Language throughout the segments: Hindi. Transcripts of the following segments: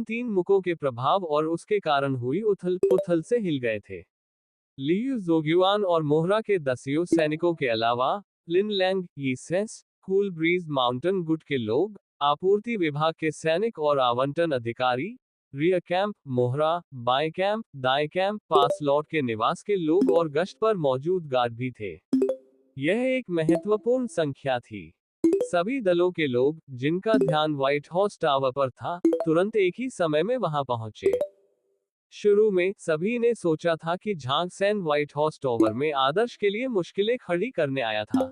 तीन मुकों के प्रभाव और उसके कारण हुई उथल पुथल से हिल गए थे। लियू जोग्युआन और मोहरा के दसियों सैनिकों के अलावा लिन लैंग, यीसेस, कूल ब्रीज माउंटेन गुट के लोग, आपूर्ति विभाग के सैनिक और आवंटन अधिकारी, रियर कैंप, मोहरा, बाएं कैंप, दाएं कैंप, पास लॉट के निवास के लोग और गश्त पर मौजूद गार्ड भी थे। यह एक महत्वपूर्ण संख्या थी। सभी दलों के लोग, जिनका ध्यान व्हाइट हाउस टावर पर था, तुरंत एक ही समय में वहां पहुंचे। शुरू में सभी ने सोचा था कि झांग सैन व्हाइट हाउस टावर में आदर्श के लिए मुश्किलें खड़ी करने आया था,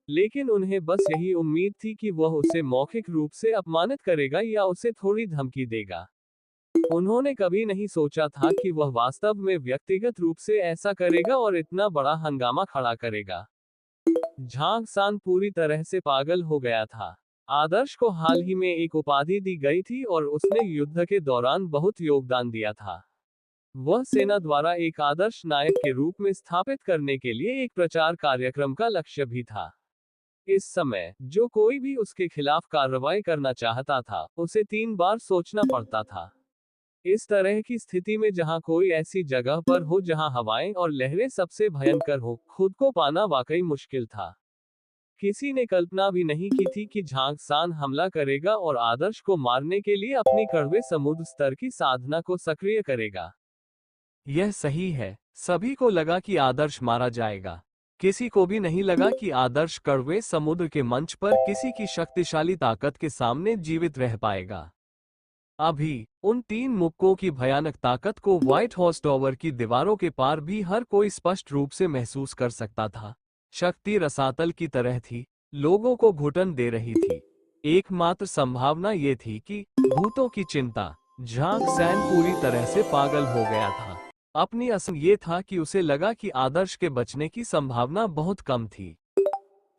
लेकिन उन्हें बस यही उम्मीद थी कि वह उसे मौखिक रूप से अपमानित करेगा या उसे थोड़ी धमकी देगा। उन्होंने कभी नहीं सोचा था कि वह वास्तव में व्यक्तिगत रूप से ऐसा करेगा और इतना बड़ा हंगामा खड़ा करेगा। झांग सान पूरी तरह से पागल हो गया था। आदर्श को हाल ही में एक उपाधि दी गई थी और उसने युद्ध के दौरान बहुत योगदान दिया था। वह सेना द्वारा एक आदर्श नायक के रूप में स्थापित करने के लिए एक प्रचार कार्यक्रम का लक्ष्य भी था। इस समय जो कोई भी उसके खिलाफ कार्रवाई करना चाहता था, उसे 3 बार सोचना पड़ता था। इस तरह की स्थिति में जहां कोई ऐसी जगह पर हो जहां हवाएं और लहरें सबसे भयंकर हो, खुद को पाना वाकई मुश्किल था। किसी ने कल्पना भी नहीं की थी कि झांग सान हमला करेगा और आदर्श को मारने के लिए अपनी कड़वे समुद्र स्तर की साधना को सक्रिय करेगा। यह सही है। सभी को लगा कि आदर्श मारा जाएगा। किसी को भी नहीं लगा कि आदर्श कड़वे समुद्र के मंच पर किसी की शक्तिशाली ताकत के सामने जीवित रह पाएगा। अभी उन 3 मुक्कों की भयानक ताकत को व्हाइट हाउस टावर की दीवारों के पार भी हर कोई स्पष्ट रूप से महसूस कर सकता था। शक्ति रसातल की तरह थी, लोगों को घुटन दे रही थी। एकमात्र संभावना ये थी कि भूतों की चिंता। झांग सैन पूरी तरह से पागल हो गया था। अपनी असम ये था कि उसे लगा कि आदर्श के बचने की संभावना बहुत कम थी।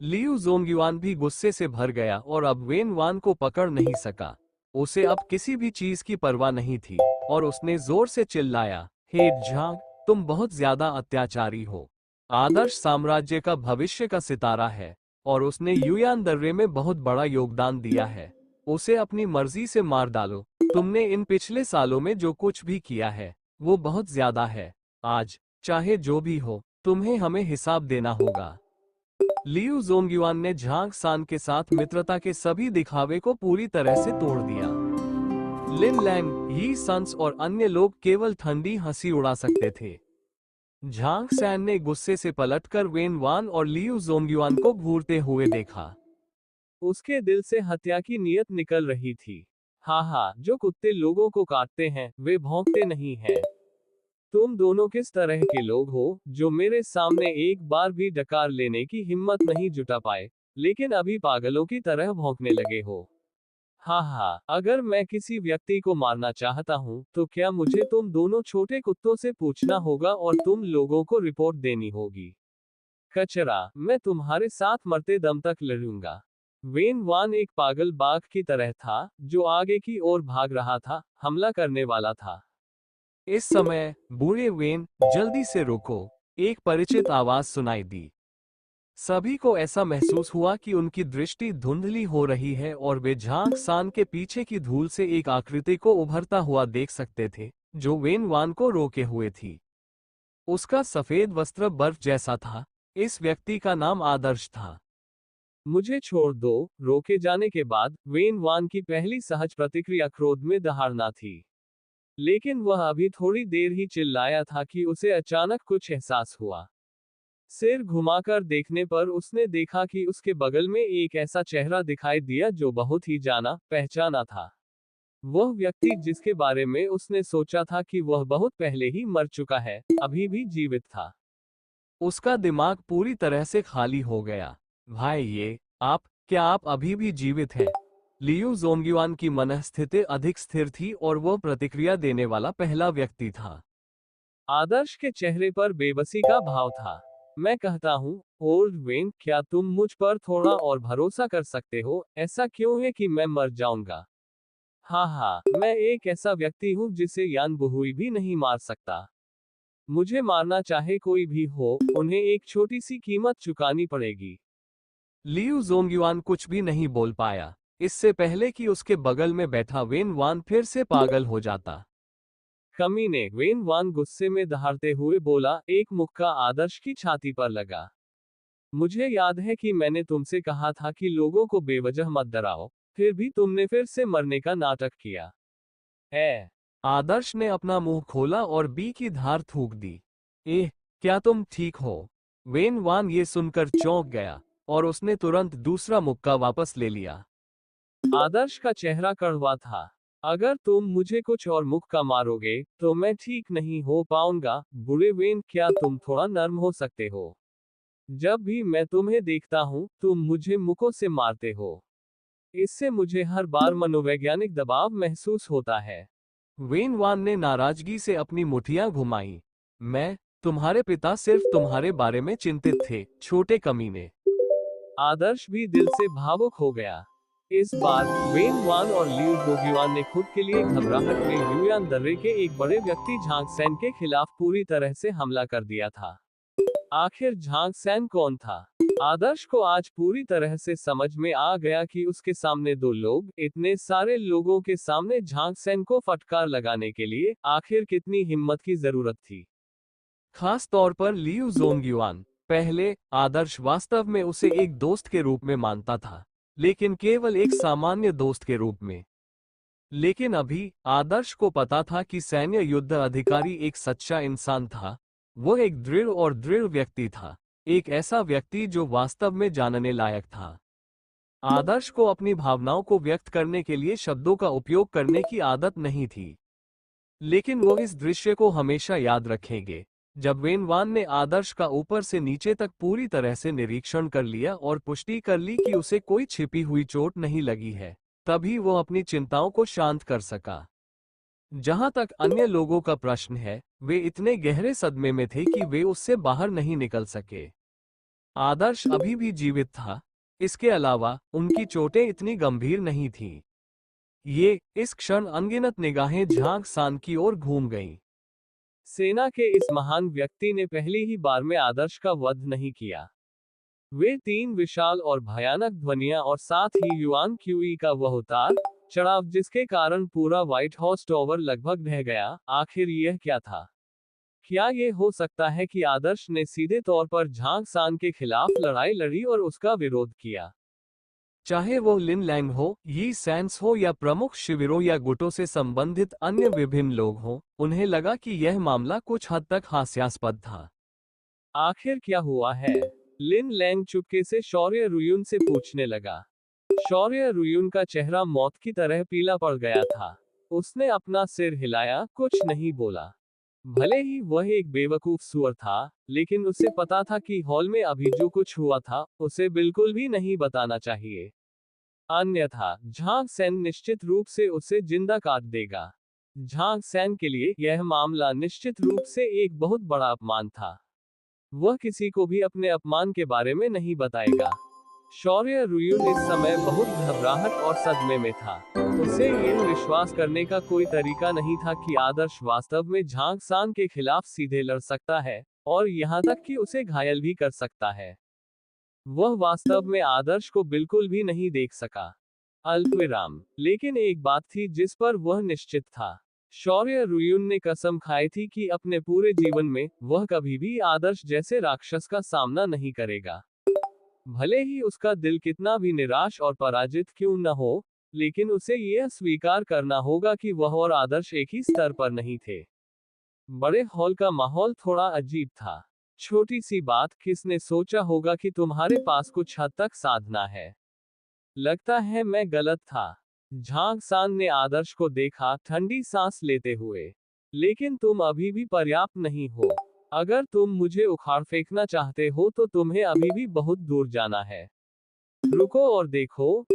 लियू जोंगयुआन भी गुस्से से भर गया और अब वेन वान को पकड़ नहीं सका। उसे अब किसी भी चीज की परवाह नहीं थी और उसने जोर से चिल्लाया, हे झांग, तुम बहुत ज्यादा अत्याचारी हो। आदर्श साम्राज्य का भविष्य का सितारा है और उसने युयान दर्रे में बहुत बड़ा योगदान दिया है। उसे अपनी मर्जी से मार डालो। तुमने इन पिछले सालों में जो कुछ भी किया है, वो बहुत ज्यादा है। आज चाहे जो भी हो, तुम्हें हमें हिसाब देना होगा। लियू जोंगयुआन ने झांग सान के साथ मित्रता के सभी दिखावे को पूरी तरह से तोड़ दिया। लिन लैंग, यी सन्स और अन्य लोग केवल ठंडी हंसी उड़ा सकते थे। झांग सैन ने गुस्से से पलटकर वेन वान और लियू जोंगयुआन को घूरते हुए देखा। उसके दिल से हत्या की नीयत निकल रही थी। हाँ, जो कुत्ते लोगों को काटते हैं, वे भौंकते नहीं हैं। तुम दोनों किस तरह के लोग हो, जो मेरे सामने एक बार भी डकार लेने की हिम्मत नहीं जुटा पाए, लेकिन अभी पागलों की तरह भौंकने लगे हो। हाँ, अगर मैं किसी व्यक्ति को मारना चाहता हूँ, तो क्या मुझे तुम दोनों छोटे कुत्तों से पूछना होगा और तुम लोगों को रिपोर्ट देनी होगी? कचरा, मैं तुम्हारे साथ मरते दम तक लड़ूंगा। वेन वान एक पागल बाघ की तरह था, जो आगे की ओर भाग रहा था, हमला करने वाला था। इस समय बूढ़े वेन, जल्दी से रुको, एक परिचित आवाज सुनाई दी। सभी को ऐसा महसूस हुआ कि उनकी दृष्टि धुंधली हो रही है और वे झांग सान के पीछे की धूल से एक आकृति को उभरता हुआ देख सकते थे, जो वेन वान को रोके हुए थी। उसका सफेद वस्त्र बर्फ जैसा था। इस व्यक्ति का नाम आदर्श था। मुझे छोड़ दो। रोके जाने के बाद वेन वान की पहली सहज प्रतिक्रिया क्रोध में दहाड़ना थी, लेकिन वह अभी थोड़ी देर ही चिल्लाया था कि उसे अचानक कुछ एहसास हुआ। सिर घुमाकर देखने पर उसने देखा कि उसके बगल में एक ऐसा चेहरा दिखाई दिया जो बहुत ही जाना पहचाना था। वह व्यक्ति जिसके बारे में उसने सोचा था कि वह बहुत पहले ही मर चुका है, अभी भी जीवित था। उसका दिमाग पूरी तरह से खाली हो गया। भाई, क्या आप अभी भी जीवित हैं? लियू जोंगयुआन की मनःस्थिति अधिक स्थिर थी और वह प्रतिक्रिया देने वाला पहला व्यक्ति था। आदर्श के चेहरे पर बेबसी का भाव था। मैं कहता हूँ, ओल्ड वेन, क्या तुम मुझ पर थोड़ा और भरोसा कर सकते हो? ऐसा क्यों है कि मैं मर जाऊंगा? हाँ, मैं एक ऐसा व्यक्ति हूँ जिसे यान बुहुई भी नहीं मार सकता। मुझे मारना चाहे कोई भी हो, उन्हें एक छोटी सी कीमत चुकानी पड़ेगी। लियू जोंगयुआन कुछ भी नहीं बोल पाया। इससे पहले कि उसके बगल में बैठा वेन वान फिर से पागल हो जाता। कमीने, वेन वान गुस्से में दहाड़ते हुए बोला, एक मुक्का आदर्श की छाती पर लगा। मुझे याद है कि मैंने तुमसे कहा था कि लोगों को बेवजह मत डराओ, फिर भी तुमने फिर से मरने का नाटक किया है। आदर्श ने अपना मुंह खोला और बी की धार थूक दी। क्या तुम ठीक हो? वेन वान ये सुनकर चौंक गया और उसने तुरंत दूसरा मुक्का वापस ले लिया। आदर्श का चेहरा कड़वा था। अगर तुम मुझे कुछ और मुक्का मारोगे तो मैं ठीक नहीं हो पाऊंगा। बुरे वेन, क्या तुम थोड़ा नर्म हो सकते हो? जब भी मैं तुम्हें देखता हूं तुम मुझे मुक्कों से मारते हो। इससे मुझे हर बार मनोवैज्ञानिक दबाव महसूस होता है। वेन वान ने नाराजगी से अपनी मुठियां घुमाई। मैं, तुम्हारे पिता सिर्फ तुम्हारे बारे में चिंतित थे, छोटे कमीने। आदर्श भी दिल से भावुक हो गया। इस बार वेन वान और लियू जोग्युआन ने खुद के लिए घबराहट में ह्यूयान दर्रे के एक बड़े व्यक्ति झांग सैन के खिलाफ पूरी तरह से हमला कर दिया था। आखिर झांग सैन कौन था? आदर्श को आज पूरी तरह से समझ में आ गया कि उसके सामने दो लोग, इतने सारे लोगों के सामने झांग सैन को फटकार लगाने के लिए आखिर कितनी हिम्मत की जरूरत थी। खास तौर पर लियू जोंग्युआन। पहले आदर्श वास्तव में उसे एक दोस्त के रूप में मानता था, लेकिन केवल एक सामान्य दोस्त के रूप में। लेकिन अभी आदर्श को पता था कि सैन्य युद्ध अधिकारी एक सच्चा इंसान था। वो एक दृढ़ और दृढ़ व्यक्ति था, एक ऐसा व्यक्ति जो वास्तव में जानने लायक था। आदर्श को अपनी भावनाओं को व्यक्त करने के लिए शब्दों का उपयोग करने की आदत नहीं थी, लेकिन वो इस दृश्य को हमेशा याद रखेंगे जब वेन वान ने आदर्श का ऊपर से नीचे तक पूरी तरह से निरीक्षण कर लिया और पुष्टि कर ली कि उसे कोई छिपी हुई चोट नहीं लगी है। तभी वो अपनी चिंताओं को शांत कर सका। जहां तक अन्य लोगों का प्रश्न है, वे इतने गहरे सदमे में थे कि वे उससे बाहर नहीं निकल सके। आदर्श अभी भी जीवित था। इसके अलावा उनकी चोटें इतनी गंभीर नहीं थीं। इस क्षण अनगिनत निगाहें झांग सान की ओर घूम गईं। सेना के इस महान व्यक्ति ने पहली ही बार में आदर्श का वध नहीं किया। वे तीन विशाल और भयानक ध्वनियां और साथ ही युआन क्यूई का वह उतार चढ़ाव जिसके कारण पूरा व्हाइट हाउस टॉवर लगभग ढह गया। आखिर यह क्या था? क्या ये हो सकता है कि आदर्श ने सीधे तौर पर झांग सान के खिलाफ लड़ाई लड़ी और उसका विरोध किया? चाहे वो लिन लैंग हो, यी सैंस हो या प्रमुख शिविरों या गुटों से संबंधित अन्य विभिन्न लोग हों, उन्हें लगा कि यह मामला कुछ हद तक हास्यास्पद था। आखिर क्या हुआ है? लिन लैंग चुपके से शौर्य रुयुन से पूछने लगा। शौर्य रुयुन का चेहरा मौत की तरह पीला पड़ गया था। उसने अपना सिर हिलाया, कुछ नहीं बोला। भले ही वह एक बेवकूफ सुअर था, लेकिन उसे पता था कि हॉल में अभी जो कुछ हुआ था उसे बिल्कुल भी नहीं बताना चाहिए। अन्यथा झांग सैन निश्चित रूप से उसे जिंदा काट देगा। झांग सैन के लिए यह मामला निश्चित रूप से एक बहुत बड़ा अपमान था। वह किसी को भी अपने अपमान के बारे में नहीं बताएगा। शौर्य रुयुन इस समय बहुत घबराहट और सदमे में था। उसे यह विश्वास करने का कोई तरीका नहीं था कि आदर्श वास्तव में झांग सान के खिलाफ सीधे लड़ सकता है, और यहाँ तक कि उसे घायल भी कर सकता है। वह वास्तव में आदर्श को बिल्कुल भी नहीं देख सका। अल्पविराम। लेकिन एक बात थी जिस पर वह निश्चित था। शौर्य रुयुन ने कसम खाई थी कि अपने पूरे जीवन में वह कभी भी आदर्श जैसे राक्षस का सामना नहीं करेगा। भले ही उसका दिल कितना भी निराश और पराजित क्यों न हो, लेकिन उसे यह स्वीकार करना होगा कि वह और आदर्श एक ही स्तर पर नहीं थे। बड़े हॉल का माहौल थोड़ा अजीब था। छोटी सी बात, किसने सोचा होगा कि तुम्हारे पास कुछ हद तक साधना है? लगता है मैं गलत था। झांग सान ने आदर्श को देखा, ठंडी सांस लेते हुए। लेकिन तुम अभी भी पर्याप्त नहीं हो। अगर तुम मुझे उखाड़ फेंकना चाहते हो तो तुम्हें अभी भी बहुत दूर जाना है। रुको और देखो,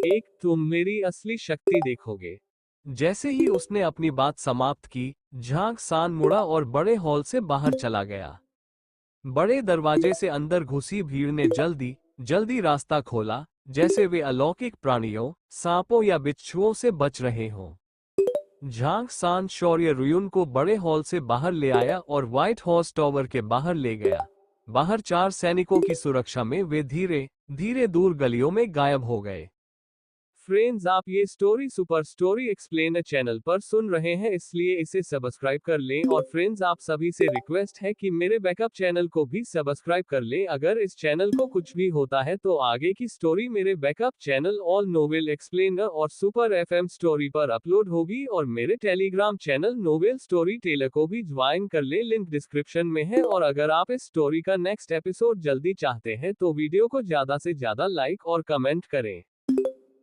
तुम मेरी असली शक्ति देखोगे। जैसे ही उसने अपनी बात समाप्त की, झांग सान मुड़ा और बड़े हॉल से बाहर चला गया। बड़े दरवाजे से अंदर घुसी भीड़ ने जल्दी जल्दी रास्ता खोला, जैसे वे अलौकिक प्राणियों, सांपों या बिच्छुओं से बच रहे हों। झांग सान शौर्य रुयुन को बड़े हॉल से बाहर ले आया और व्हाइट हाउस टॉवर के बाहर ले गया। बाहर 4 सैनिकों की सुरक्षा में वे धीरे धीरे दूर गलियों में गायब हो गए। फ्रेंड्स, आप ये story super story explainer channel पर सुन रहे हैं, इसलिए इसे सब्सक्राइब कर लें। और फ्रेंड्स, आप सभी से रिक्वेस्ट है कि मेरे बैकअप चैनल को भी सब्सक्राइब कर लें। अगर इस चैनल को कुछ भी होता है तो आगे की स्टोरी मेरे backup channel all novel explainer और सुपर एफएम स्टोरी पर अपलोड होगी। और मेरे Telegram channel novel story teller को भी ज्वाइन कर ले, लिंक डिस्क्रिप्शन में है। और अगर आप इस स्टोरी का नेक्स्ट एपिसोड जल्दी चाहते हैं तो वीडियो को ज्यादा से ज्यादा लाइक और कमेंट करें।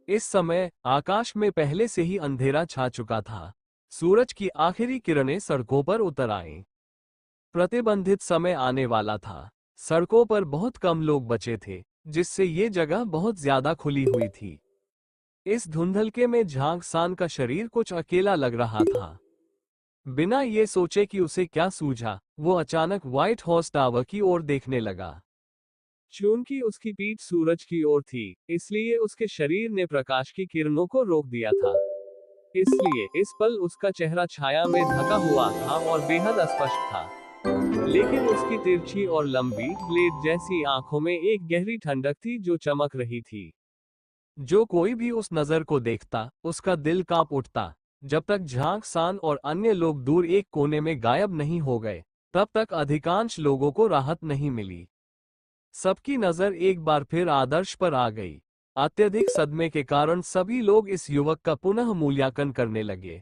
इस समय आकाश में पहले से ही अंधेरा छा चुका था। सूरज की आखिरी किरणें सड़कों पर उतर आईं। प्रतिबंधित समय आने वाला था। सड़कों पर बहुत कम लोग बचे थे, जिससे ये जगह बहुत ज्यादा खुली हुई थी। इस धुंधलके में झांग सान का शरीर कुछ अकेला लग रहा था। बिना ये सोचे कि उसे क्या सूझा, वो अचानक व्हाइट हाउस टावर की ओर देखने लगा। चूंकि उसकी पीठ सूरज की ओर थी, इसलिए उसके शरीर ने प्रकाश की किरणों को रोक दिया था। इसलिए इस पल उसका चेहरा छाया में ढका हुआ था और बेहद अस्पष्ट था। लेकिन उसकी तिरछी और लंबी ब्लेड जैसी आंखों में एक गहरी ठंडक थी जो चमक रही थी। जो कोई भी उस नजर को देखता, उसका दिल कांप उठता। जब तक झांग सान और अन्य लोग दूर एक कोने में गायब नहीं हो गए, तब तक अधिकांश लोगों को राहत नहीं मिली। सबकी नजर एक बार फिर आदर्श पर आ गई। अत्यधिक सदमे के कारण सभी लोग इस युवक का पुनः मूल्यांकन करने लगे।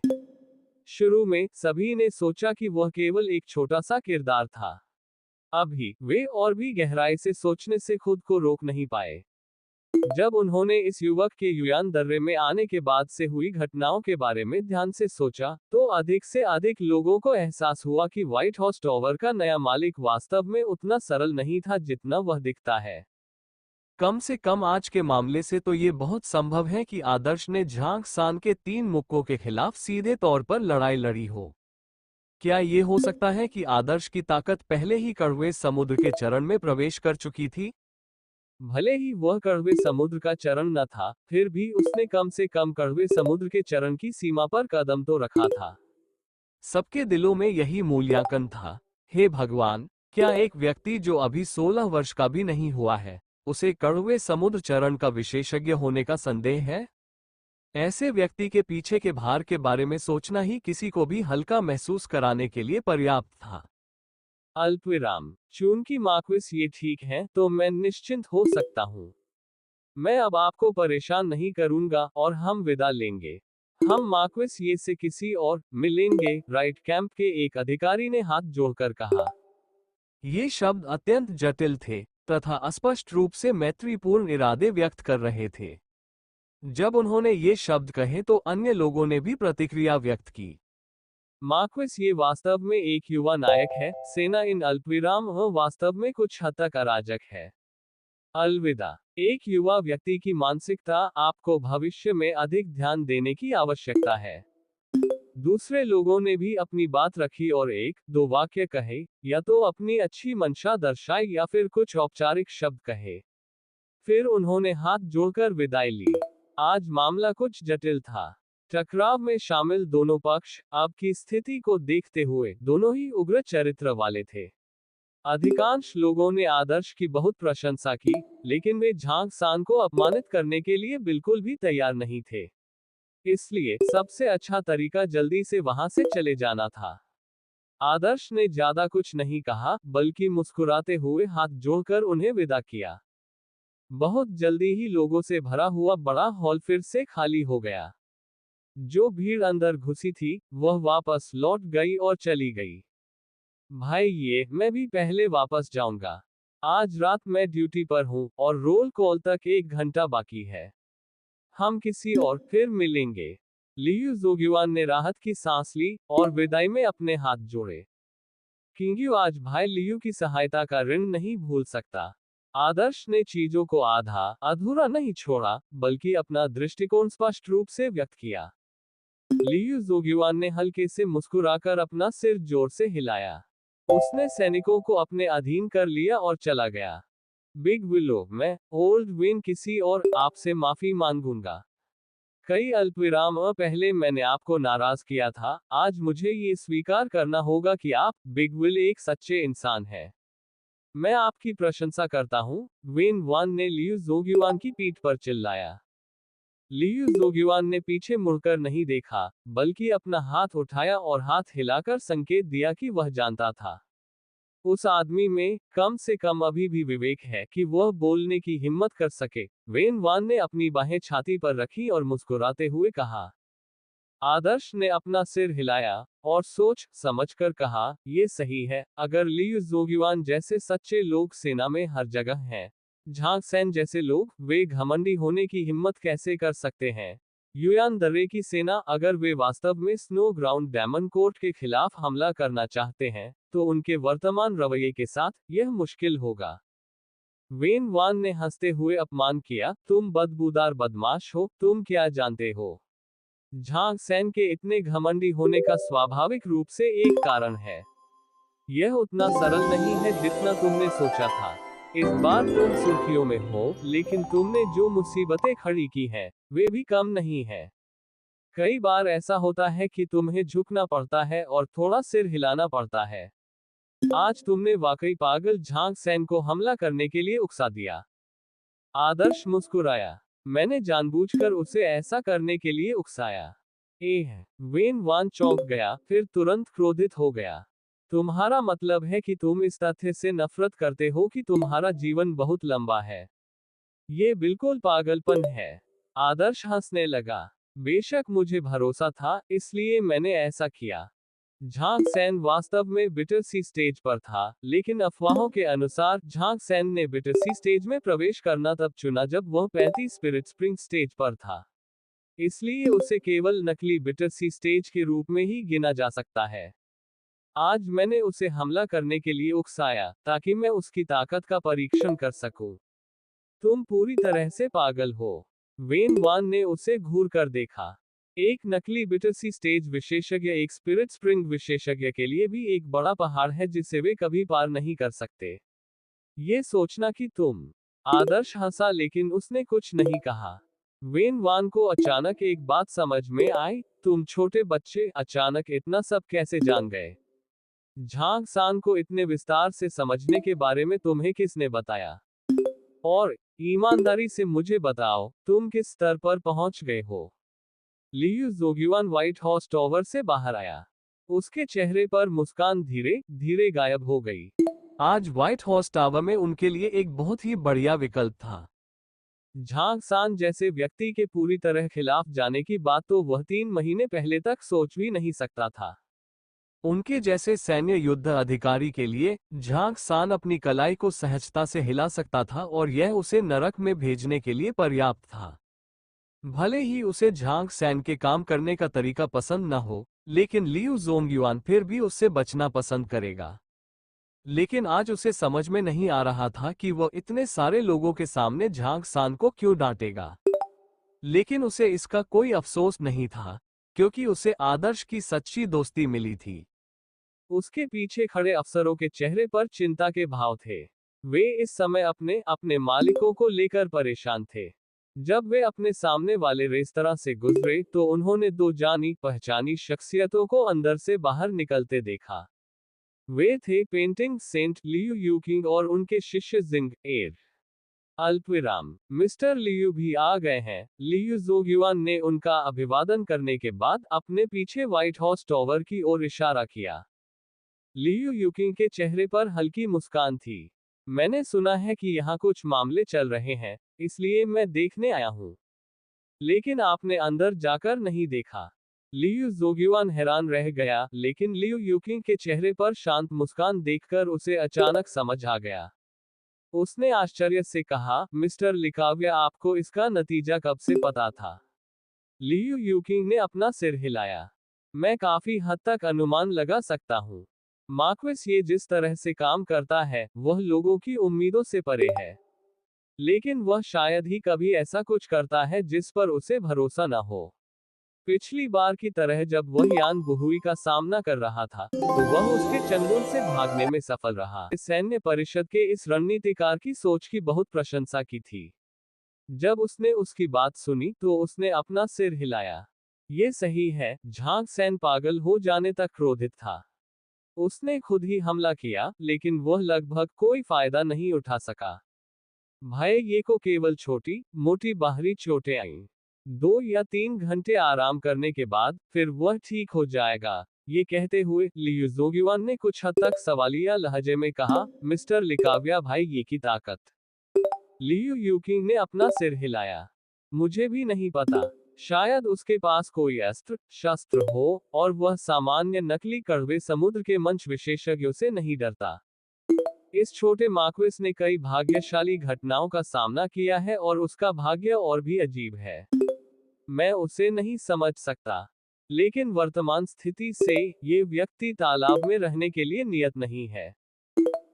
शुरू में सभी ने सोचा कि वह केवल एक छोटा सा किरदार था। अभी वे और भी गहराई से सोचने से खुद को रोक नहीं पाए। जब उन्होंने इस युवक के युयान दर्रे में आने के बाद से हुई घटनाओं के बारे में ध्यान से सोचा, तो अधिक से अधिक लोगों को एहसास हुआ कि व्हाइट हाउस टावर का नया मालिक वास्तव में उतना सरल नहीं था जितना वह दिखता है। कम से कम आज के मामले से तो ये बहुत संभव है कि आदर्श ने झांग सान के 3 मुक्कों के खिलाफ सीधे तौर पर लड़ाई लड़ी हो। क्या ये हो सकता है कि आदर्श की ताकत पहले ही कड़वे समुद्र के चरण में प्रवेश कर चुकी थी? भले ही वह कड़वे समुद्र का चरण न था, फिर भी उसने कम से कम कड़वे समुद्र के चरण की सीमा पर कदम तो रखा था। सबके दिलों में यही मूल्यांकन था। हे भगवान, क्या एक व्यक्ति जो अभी 16 वर्ष का भी नहीं हुआ है, उसे कड़वे समुद्र चरण का विशेषज्ञ होने का संदेह है? ऐसे व्यक्ति के पीछे के भार के बारे में सोचना ही किसी को भी हल्का महसूस कराने के लिए पर्याप्त था। अल्पविराम। चूंकि मार्क्विस ये ठीक है, तो मैं निश्चिंत हो सकता हूँ। मैं अब आपको परेशान नहीं करूंगा और हम विदा लेंगे। हम मार्क्विस ये से किसी और मिलेंगे, राइट कैंप के एक अधिकारी ने हाथ जोड़कर कहा। ये शब्द अत्यंत जटिल थे तथा अस्पष्ट रूप से मैत्रीपूर्ण इरादे व्यक्त कर रहे थे। जब उन्होंने ये शब्द कहे तो अन्य लोगों ने भी प्रतिक्रिया व्यक्त की। मार्क्विस ये वास्तव में एक युवा नायक है, सेना इन अल्पविराम वह वास्तव में कुछ हद तक अराजक है। अलविदा। एक युवा व्यक्ति की मानसिकता, आपको भविष्य में अधिक ध्यान देने की आवश्यकता है। दूसरे लोगों ने भी अपनी बात रखी और एक दो वाक्य कहे, या तो अपनी अच्छी मंशा दर्शाई या फिर कुछ औपचारिक शब्द कहे। फिर उन्होंने हाथ जोड़कर विदाई ली। आज मामला कुछ जटिल था। टकराव में शामिल दोनों पक्ष, अब की स्थिति को देखते हुए, दोनों ही उग्र चरित्र वाले थे। अधिकांश लोगों ने आदर्श की बहुत प्रशंसा की, लेकिन वे झांग सान को अपमानित करने के लिए बिल्कुल भी तैयार नहीं थे। इसलिए सबसे अच्छा तरीका जल्दी से वहां से चले जाना था। आदर्श ने ज्यादा कुछ नहीं कहा, बल्कि मुस्कुराते हुए हाथ जोड़कर उन्हें विदा किया। बहुत जल्दी ही लोगों से भरा हुआ बड़ा हॉल फिर से खाली हो गया। जो भीड़ अंदर घुसी थी, वह वापस लौट गई और चली गई। भाई, मैं भी पहले वापस जाऊंगा। आज रात मैं ड्यूटी पर हूं और रोल कॉल तक 1 घंटा बाकी है। हम किसी और फिर मिलेंगे। लियू जोग्युआन ने राहत की सांस ली और विदाई में अपने हाथ जोड़े। किंग्यू आज भाई लियू की सहायता का ऋण नहीं भूल सकता। आदर्श ने चीजों को आधा अधूरा नहीं छोड़ा, बल्कि अपना दृष्टिकोण स्पष्ट रूप से व्यक्त किया। लियू जोग्युआन ने हल्के से मुस्कुराकर अपना सिर जोर से हिलाया। उसने सैनिकों को अपने अधीन कर लिया और चला गया। बिग विलो, मैं ओल्ड विन किसी और आपसे माफी मांगूंगा। कई अल्पविराम पहले मैंने आपको नाराज किया था, आज मुझे ये स्वीकार करना होगा कि आप, बिग विल, एक सच्चे इंसान हैं। मैं आपकी प्रशंसा करता हूँ, वेन वान ने लियू जोग्युआन की पीठ पर चिल्लाया। लियू जोग्युआन ने पीछे मुड़कर नहीं देखा, बल्कि अपना हाथ उठाया और हाथ हिलाकर संकेत दिया कि वह जानता था। उस आदमी में कम से कम अभी भी विवेक है कि वह बोलने की हिम्मत कर सके। वेन वान ने अपनी बाहें छाती पर रखी और मुस्कुराते हुए कहा। आदर्श ने अपना सिर हिलाया और सोच समझकर कहा, ये सही है। अगर लियू जोग्युआन जैसे सच्चे लोग सेना में हर जगह हैं, झांग सैन जैसे लोग, वे घमंडी होने की हिम्मत कैसे कर सकते हैं? युयान दर्रे की सेना, अगर वे वास्तव में स्नो ग्राउंड डायमंड कोर्ट के खिलाफ हमला करना चाहते हैं, तो उनके वर्तमान रवैये के साथ यह मुश्किल होगा। वेन वान ने हंसते हुए अपमान किया, तुम बदबूदार बदमाश हो, तुम क्या जानते हो? झांग सैन के इतने घमंडी होने का स्वाभाविक रूप से एक कारण है। यह उतना सरल नहीं है जितना तुमने सोचा था। इस बार तुम सुर्खियों में हो, लेकिन तुमने जो मुसीबतें खड़ी की हैं, वे भी कम नहीं है। कई बार ऐसा होता है कि तुम्हें झुकना पड़ता है और थोड़ा सिर हिलाना पड़ता है। आज तुमने वाकई पागल झांग सैन को हमला करने के लिए उकसा दिया। आदर्श मुस्कुराया। मैंने जानबूझकर उसे ऐसा करने के लिए उकसाया। वेन वान चौंक गया, फिर तुरंत क्रोधित हो गया। तुम्हारा मतलब है कि तुम इस तथ्य से नफरत करते हो कि तुम्हारा जीवन बहुत लंबा है? ये बिल्कुल पागलपन है। आदर्श हंसने लगा। बेशक मुझे भरोसा था, इसलिए मैंने ऐसा किया। झांग सैन वास्तव में बिटरसी स्टेज पर था, लेकिन अफवाहों के अनुसार झांग सैन ने बिटरसी स्टेज में प्रवेश करना तब चुना जब वह 35 स्पिरिट स्प्रिंग स्टेज पर था। इसलिए उसे केवल नकली बिटरसी स्टेज के रूप में ही गिना जा सकता है। आज मैंने उसे हमला करने के लिए उकसाया, ताकि मैं उसकी ताकत का परीक्षण कर सकूं। तुम पूरी तरह से पागल हो। वेन वान ने उसे घूर कर देखा। एक नकली बिटरसी स्टेज विशेषज्ञ एक स्पिरिट स्प्रिंग विशेषज्ञ के लिए भी एक बड़ा पहाड़ है जिसे वे कभी पार नहीं कर सकते। ये सोचना कि तुम। आदर्श हंसा, लेकिन उसने कुछ नहीं कहा। वेन वान को अचानक एक बात समझ में आई, तुम छोटे बच्चे अचानक इतना सब कैसे जान गए? झांग सान को इतने विस्तार से समझने के बारे में तुम्हें किसने बताया? और ईमानदारी से मुझे बताओ, तुम किस स्तर पर पहुंच गए हो? लियू जोग्युआन व्हाइट हाउस टॉवर से बाहर आया। उसके चेहरे पर मुस्कान धीरे धीरे गायब हो गई। आज व्हाइट हाउस टावर में उनके लिए एक बहुत ही बढ़िया विकल्प था। झांग सान जैसे व्यक्ति के पूरी तरह खिलाफ जाने की बात तो वह 3 महीने पहले तक सोच भी नहीं सकता था। उनके जैसे सैन्य युद्ध अधिकारी के लिए झांग सान अपनी कलाई को सहजता से हिला सकता था और यह उसे नरक में भेजने के लिए पर्याप्त था। भले ही उसे झांग सैन के काम करने का तरीका पसंद न हो, लेकिन लियू जोंगयुआन फिर भी उससे बचना पसंद करेगा। लेकिन आज उसे समझ में नहीं आ रहा था कि वह इतने सारे लोगों के सामने झांग सान को क्यों डांटेगा। लेकिन उसे इसका कोई अफसोस नहीं था, क्योंकि उसे आदर्श की सच्ची दोस्ती मिली थी। उसके पीछे खड़े अफसरों के चेहरे पर चिंता के भाव थे। वे इस समय अपने अपने मालिकों को लेकर परेशान थे। जब वे अपने सामने वाले रेस्तरां से गुजरे तो उन्होंने 2 जानी पहचानी शख्सियतों को अंदर से बाहर निकलते देखा। वे थे पेंटिंग सेंट लियू यूकिंग और उनके शिष्य जिंग एर। अल्पविराम, मिस्टर लियू भी आ गए हैं। लियू जोग्युआन ने उनका अभिवादन करने के बाद अपने पीछे व्हाइट हाउस टॉवर की ओर इशारा किया। लियू यूकिंग के चेहरे पर हल्की मुस्कान थी। मैंने सुना है कि यहाँ कुछ मामले चल रहे हैं, इसलिए मैं देखने आया हूँ। लेकिन आपने अंदर जाकर नहीं देखा। लियू जोग्युआन हैरान रह गया, लेकिन लियू यूकिंग के चेहरे पर शांत मुस्कान देखकर उसे अचानक समझ आ गया। उसने आश्चर्य से कहा, मिस्टर लिकाव्या, आपको इसका नतीजा कब से पता था? लियू यूकिंग ने अपना सिर हिलाया। मैं काफी हद तक अनुमान लगा सकता हूँ। मार्क्वेस ये जिस तरह से काम करता है, वह लोगों की उम्मीदों से परे है। लेकिन वह शायद ही कभी ऐसा कुछ करता है जिस पर उसे भरोसा न हो। पिछली बार की तरह जब वह यान बुहुई का सामना कर रहा था, तो वह उसके चंगुल से भागने में सफल रहा। सैन्य परिषद के इस रणनीतिकार की सोच की बहुत प्रशंसा की थी। जब उसने उसकी बात सुनी तो उसने अपना सिर हिलाया। ये सही है। झांग सैन पागल हो जाने तक क्रोधित था। उसने खुद ही हमला किया, लेकिन वह लगभग कोई फायदा नहीं उठा सका। भय ये को केवल छोटी मोटी बाहरी चोटें आईं। 2 या 3 घंटे आराम करने के बाद फिर वह ठीक हो जाएगा। ये कहते हुए लियू जोग्युआन ने कुछ हद तक सवालिया लहजे में कहा, मिस्टर लिकाविया भाई, ये की ताकत। लियू यूकिंग ने अपना सिर हिलाया। मुझे भी नहीं पता। शायद उसके पास कोई अस्त्र शस्त्र हो, और वह सामान्य नकली कड़वे समुद्र के मंच विशेषज्ञों से नहीं डरता। इस छोटे मार्क्वेस ने कई भाग्यशाली घटनाओं का सामना किया है और उसका भाग्य और भी अजीब है। मैं उसे नहीं समझ सकता। लेकिन वर्तमान स्थिति से ये व्यक्ति तालाब में रहने के लिए नियत नहीं है।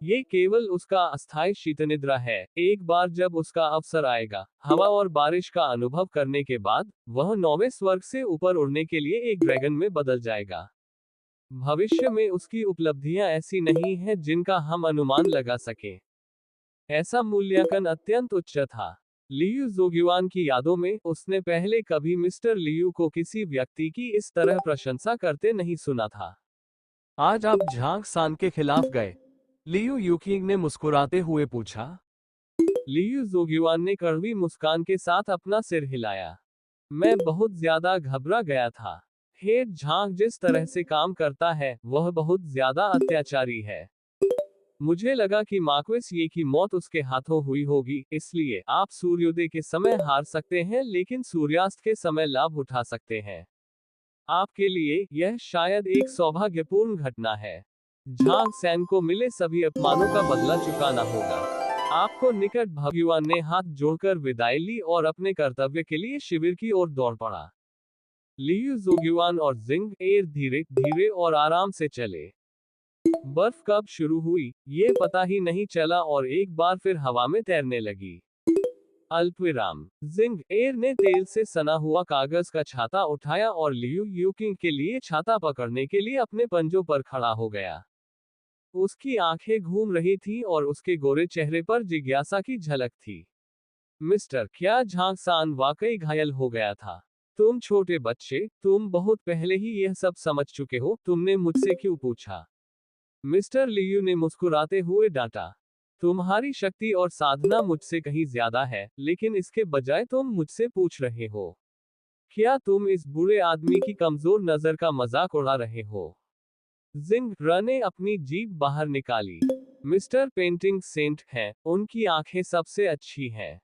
ये केवल उसका अस्थायी शीतनिद्रा है। एक बार जब उसका अवसर आएगा, हवा और बारिश का अनुभव करने के बाद, वह 9वें स्वर्ग से ऊपर उड़ने के लिए एक ड्रैगन में बदल जाएगा। भविष्य में उसकी उपलब्धियां ऐसी नहीं हैं जिनका हम अनुमान लगा सकें। ऐसा मूल्यांकन अत्यंत उच्च था। लियू जोग्युआन की यादों में उसने पहले कभी मिस्टर लियू को किसी व्यक्ति की इस तरह प्रशंसा करते नहीं सुना था। आज आप झांग सान के खिलाफ गए? लियू यूकिंग ने मुस्कुराते हुए पूछा। लियू जोग्युआन ने कड़वी मुस्कान के साथ अपना सिर हिलाया। मैं बहुत ज्यादा घबरा गया था। हेड झांग जिस तरह से काम करता है, वह बहुत ज्यादा अत्याचारी है। मुझे लगा कि मार्क्वेस ये की मौत उसके हाथों हुई होगी, इसलिए आप सूर्योदय के समय हार सकते हैं लेकिन सूर्यास्त के समय लाभ उठा सकते हैं। आपके लिए यह शायद एक सौभाग्यपूर्ण घटना है। झांग सैन को मिले सभी अपमानों का बदला चुकाना होगा। आपको निकट भगवान ने हाथ जोड़कर विदाई ली और अपने कर्तव्य के लिए शिविर की ओर दौड़ पड़ा। लियू जोग्युआन और जिंग एर धीरे धीरे और आराम से चले। बर्फ कब शुरू हुई, ये पता ही नहीं चला और एक बार फिर हवा में तैरने लगी। अल्पविराम। जिंग एर ने तेल से सना हुआ कागज का छाता उठाया और लियू यूकिंग के लिए छाता पकड़ने के लिए अपने पंजों पर खड़ा हो गया। उसकी आंखें घूम रही थीं और उसके गोरे चेहरे पर जिज्ञासा की झलक थी। मिस्टर, क्या झांग सान वाकई घायल हो गया था? तुम छोटे बच्चे, तुम बहुत पहले ही यह सब समझ चुके हो, तुमने मुझसे क्यों पूछा? मिस्टर लियू ने मुस्कुराते हुए डांटा। तुम्हारी शक्ति और साधना मुझसे कहीं ज्यादा है, लेकिन इसके बजाय तुम मुझसे पूछ रहे हो। क्या तुम इस बुरे आदमी की कमजोर नजर का मजाक उड़ा रहे हो? जिंग र ने अपनी जीभ बाहर निकाली। मिस्टर पेंटिंग सेंट हैं, उनकी आंखें सबसे अच्छी हैं।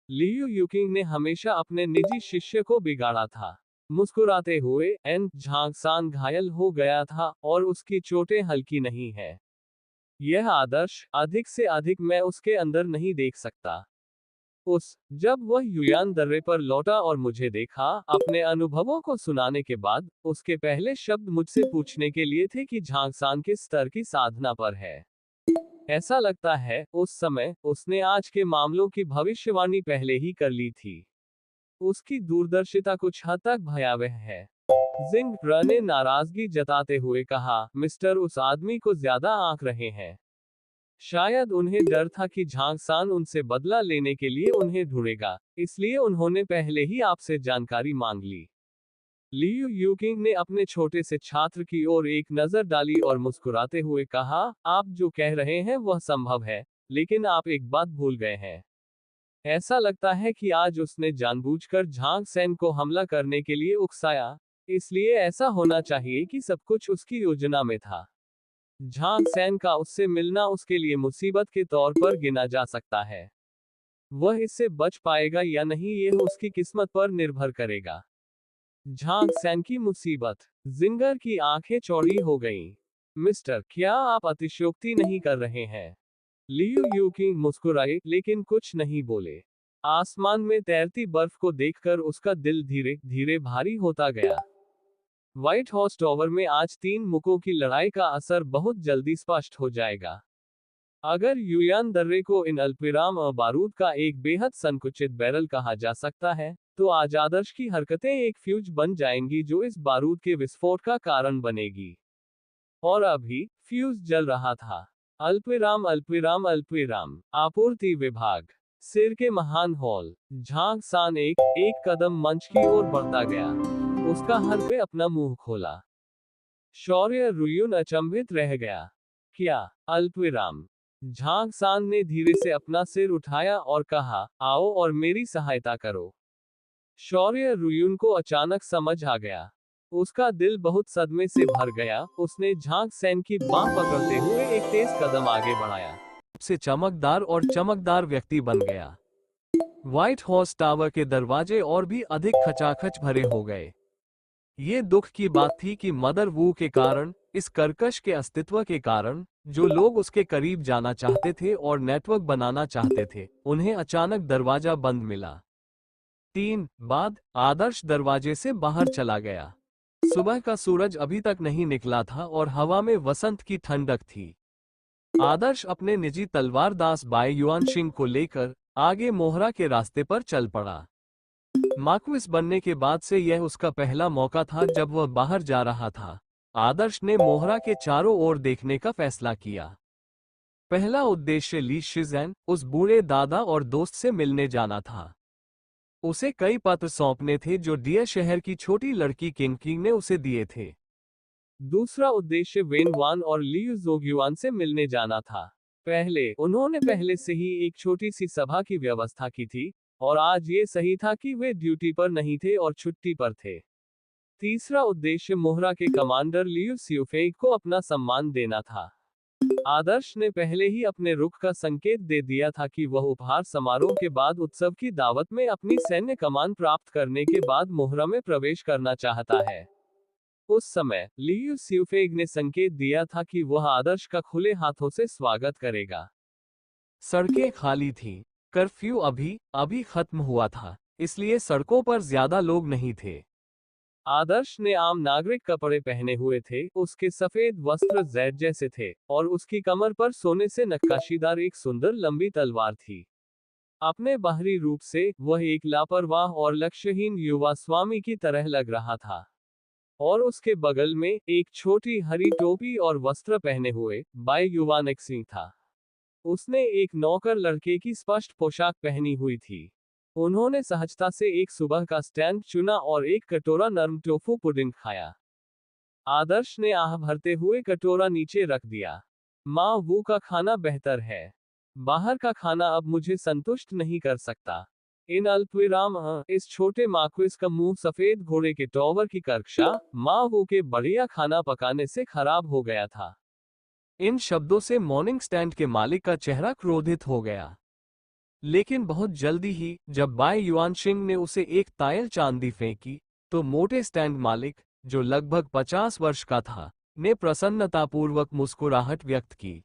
लियू यूकिंग ने हमेशा अपने निजी शिष्य को बिगाड़ा था। मुस्कुराते हुए, एन झांग सान घायल हो गया था और उसकी चोटें हल्की नहीं है। यह आदर्श, अधिक से अधिक मैं उसके अंदर नहीं देख सकता। जब वह युयान दर्रे पर लौटा और मुझे देखा, अपने अनुभवों को सुनाने के बाद, उसके पहले शब्द मुझसे पूछने के लिए थे कि झांग सान किस स्तर की साधना पर है। ऐसा लगता है, उस समय, उसने आज के मामलों की भविष्यवाणी पहले ही कर ली थी। उसकी दूरदर्शिता कुछ हद तक भयावह है। जिंग र ने नाराजगी जताते हुए कहा, मिस्टर, उस आदमी को ज्यादा आंक रहे हैं। शायद उन्हें डर था कि झांग सान उनसे बदला लेने के लिए उन्हें ढूंढेगा, इसलिए उन्होंने पहले ही आपसे जानकारी मांग ली। लियू यूकिंग ने अपने छोटे से छात्र की ओर एक नजर डाली और मुस्कुराते हुए कहा, आप जो कह रहे हैं वह संभव है, लेकिन आप एक बात भूल गए हैं। ऐसा लगता है कि आज उसने जानबूझकर झांग सैन को हमला करने के लिए उकसाया, इसलिए ऐसा होना चाहिए कि सब कुछ उसकी योजना में था। झांग सैन का उससे मिलना उसके लिए मुसीबत के तौर पर गिना जा सकता है। वह इससे बच पाएगा या नहीं, यह उसकी किस्मत पर निर्भर करेगा। झांग सैन की मुसीबत। जिंगर की आंखें चौड़ी हो गईं। मिस्टर, क्या आप अतिशयोक्ति नहीं कर रहे हैं? लियू यूकिंग मुस्कुराए, लेकिन कुछ नहीं बोले। आसमान में तैरती बर्फ को देखकर उसका दिल धीरे धीरे भारी होता गया। व्हाइट हाउस टॉवर में आज 3 मुखों की लड़ाई का असर बहुत जल्दी स्पष्ट हो जाएगा। अगर युयान दर्रे को इन अल्पविराम बारूद का एक बेहद संकुचित बैरल कहा जा सकता है, तो आज आदर्श की हरकतें एक फ्यूज बन जाएंगी जो इस बारूद के विस्फोट का कारण बनेगी। और अभी फ्यूज जल रहा था। अल्पविराम अल्पविराम अल्पविराम। आपूर्ति विभाग। सिर के महान हॉल। झांग सान एक कदम मंच की ओर बढ़ता गया। उसका हर पे अपना मुंह खोला। शौर्य रुयुन अचंभित रह गया। क्या? अल्पविराम। झांग सान ने धीरे से अपना सिर उठाया और कहा, आओ और मेरी सहायता करो। शौर्य रुयुन को अचानक समझ आ गया। उसका दिल बहुत सदमे से भर गया। उसने झांग सेन की बांह पकड़ते हुए एक तेज कदम आगे बढ़ाया। से चमकदार और चमकदार व्यक्ति बन गया। व्हाइट हाउस टावर के दरवाजे और भी अधिक खचाखच भरे हो गए। ये दुख की बात थी कि मदर वू के कारण, इस कर्कश के अस्तित्व के कारण, जो लोग उसके करीब जाना चाहते थे और नेटवर्क बनाना चाहते थे, उन्हें अचानक दरवाजा बंद मिला। 3 बाद आदर्श दरवाजे से बाहर चला गया। सुबह का सूरज अभी तक नहीं निकला था और हवा में वसंत की ठंडक थी। आदर्श अपने निजी तलवारदास बाय युआन शिंग को लेकर आगे मोहरा के रास्ते पर चल पड़ा। मार्क्विस बनने के बाद से यह उसका पहला मौका था जब वह बाहर जा रहा था। आदर्श ने मोहरा के चारों ओर देखने का फैसला किया। पहला उद्देश्य ली शिज़ेन, उस बूढ़े दादा और दोस्त से मिलने जाना था। उसे कई पत्र सौंपने थे जो डियर शहर की छोटी लड़की किंग ने उसे दिए थे। दूसरा उद्देश्य वेन वान और लियू जोग्युआन से मिलने जाना था। उन्होंने पहले से ही एक छोटी सी सभा की व्यवस्था की थी, और आज ये सही था कि वे ड्यूटी पर नहीं थे और छुट्टी पर थे। तीसरा उद्देश्य मोहरा के कमांडर लियू सियोफेग को अपना सम्मान देना था। आदर्श ने पहले ही अपने रुख का संकेत दे दिया था कि वह उपहार समारोह के बाद उत्सव की दावत में अपनी सैन्य कमान प्राप्त करने के बाद मोहरा में प्रवेश करना चाहता है। उस समय लियू सियोफेग ने संकेत दिया था कि वह आदर्श का खुले हाथों से स्वागत करेगा। सड़कें खाली थीं। कर्फ्यू अभी खत्म हुआ था, इसलिए सड़कों पर ज्यादा लोग नहीं थे। आदर्श ने आम नागरिक कपड़े पहने हुए थे। उसके सफेद वस्त्र जैद जैसे थे और उसकी कमर पर सोने से नक्काशीदार एक सुंदर लंबी तलवार थी। अपने बाहरी रूप से वह एक लापरवाह और लक्ष्यहीन युवा स्वामी की तरह लग रहा था। और उसके बगल में एक छोटी हरी टोपी और वस्त्र पहने हुए बाय युवानक सिंह था। उसने एक नौकर लड़के की स्पष्ट पोशाक पहनी हुई थी। उन्होंने सहजता से एक सुबह का स्टैंड चुना और एक कटोरा नरम टोफू पुडिंग खाया। आदर्श ने आह भरते हुए कटोरा नीचे रख दिया। माँ, वो का खाना बेहतर है। बाहर का खाना अब मुझे संतुष्ट नहीं कर सकता। इन अल्पविराम इस छोटे मार्क्विस का मुंह सफेद घोड़े के टॉवर की कर्कशा माँ वो के बढ़िया खाना पकाने से खराब हो गया था। इन शब्दों से मॉर्निंग स्टैंड के मालिक का चेहरा क्रोधित हो गया। लेकिन बहुत जल्दी ही जब बाय युआन शिंग ने उसे एक तायल चांदी फेंकी, तो मोटे स्टैंड मालिक, जो लगभग 50 वर्ष का था, ने प्रसन्नतापूर्वक मुस्कुराहट व्यक्त की।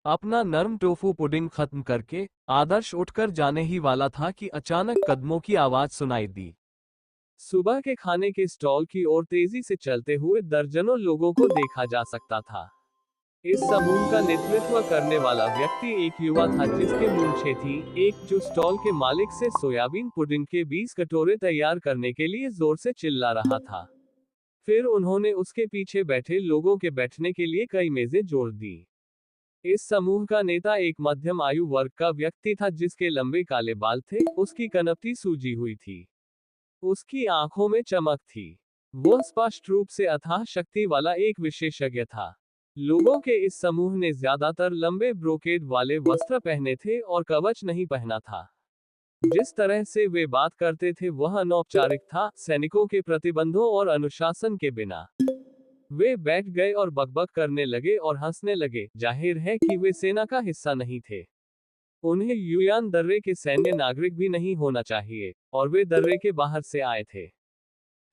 अपना नरम टोफू पुडिंग खत्म करके आदर्श उठकर जाने ही वाला था कि अचानक कदमों की आवाज सुनाई दी। सुबह के खाने के स्टॉल की ओर तेजी से चलते हुए दर्जनों लोगों को देखा जा सकता था। इस समूह का नेतृत्व करने वाला व्यक्ति एक युवा था जिसके मूंछें थी, एक जो स्टॉल के मालिक से सोयाबीन पुडिंग के 20 कटोरे तैयार करने के लिए जोर से चिल्ला रहा था। फिर उन्होंने उसके पीछे बैठे लोगों के बैठने के लिए कई मेजें जोड़ दी। इस समूह का नेता एक मध्यम आयु वर्ग का व्यक्ति था जिसके लंबे काले बाल थे, उसकी कनपटी सूजी हुई थी, उसकी आंखों में चमक थी। वह स्पष्ट रूप से अथाह शक्ति वाला एक विशेषज्ञ था। लोगों के इस समूह ने ज्यादातर लंबे ब्रोकेड वाले वस्त्र पहने थे और कवच नहीं पहना था। जिस तरह से वे बात करते थे वह अनौपचारिक था, सैनिकों के प्रतिबंधों और अनुशासन के बिना। वे बैठ गए और बकबक करने लगे और हंसने लगे। जाहिर है कि वे सेना का हिस्सा नहीं थे। उन्हें युयान दर्रे के सैन्य नागरिक भी नहीं होना चाहिए, और वे दर्रे के बाहर से आए थे।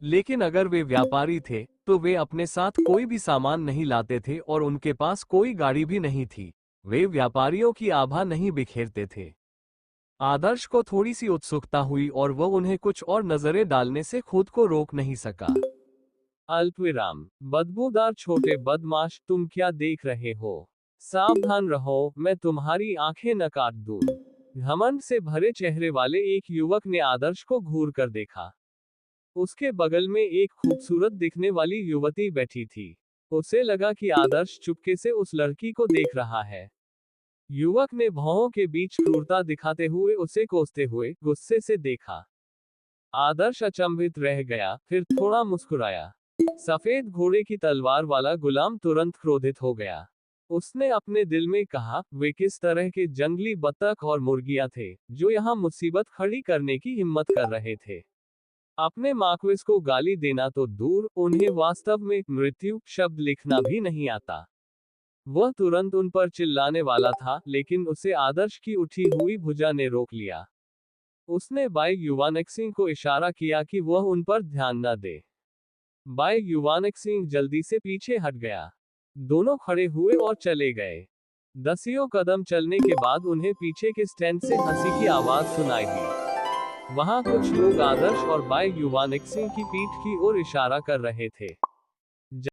लेकिन अगर वे व्यापारी थे, तो वे अपने साथ कोई भी सामान नहीं लाते थे और उनके पास कोई गाड़ी भी नहीं थी। वे व्यापारियों की आभा नहीं बिखेरते थे। आदर्श को थोड़ी सी उत्सुकता हुई और वह उन्हें कुछ और नजरें डालने से खुद को रोक नहीं सका। अल्पविराम, बदबूदार छोटे बदमाश, तुम क्या देख रहे हो? सावधान रहो, मैं तुम्हारी आंखें न काट दूं। घमंड से भरे चेहरे वाले एक युवक ने आदर्श को घूर कर देखा। उसके बगल में एक खूबसूरत दिखने वाली युवती बैठी थी। उसे लगा कि आदर्श चुपके से उस लड़की को देख रहा है। युवक ने भौहों के बीच क्रूरता दिखाते हुए उसे कोसते हुए गुस्से से देखा। आदर्श अचंभित रह गया, फिर थोड़ा मुस्कुराया। सफेद घोड़े की तलवार वाला गुलाम तुरंत क्रोधित हो गया। उसने अपने दिल में कहा, वे किस तरह के जंगली बत्तख और मुर्गियां थे जो यहां मुसीबत खड़ी करने की हिम्मत कर रहे थे। अपने मार्क्वेस को गाली देना तो दूर, उन्हें वास्तव में मृत्यु शब्द लिखना भी नहीं आता। वह तुरंत उन पर चिल्लाने वाला था, लेकिन उसे आदर्श की उठी हुई भुजा ने रोक लिया। उसने बाई युवानेक्सिंग को इशारा किया कि वह उन पर ध्यान न दे। बाई युवानेक्सिंग जल्दी से पीछे हट गया। दोनों खड़े हुए और चले गए। 10 कदम चलने के बाद उन्हें पीछे के स्टैंड से हंसी की आवाज सुनाई दी। वहां कुछ लोग आदर्श और बाई युवानेक्सिंग की पीठ की ओर इशारा कर रहे थे।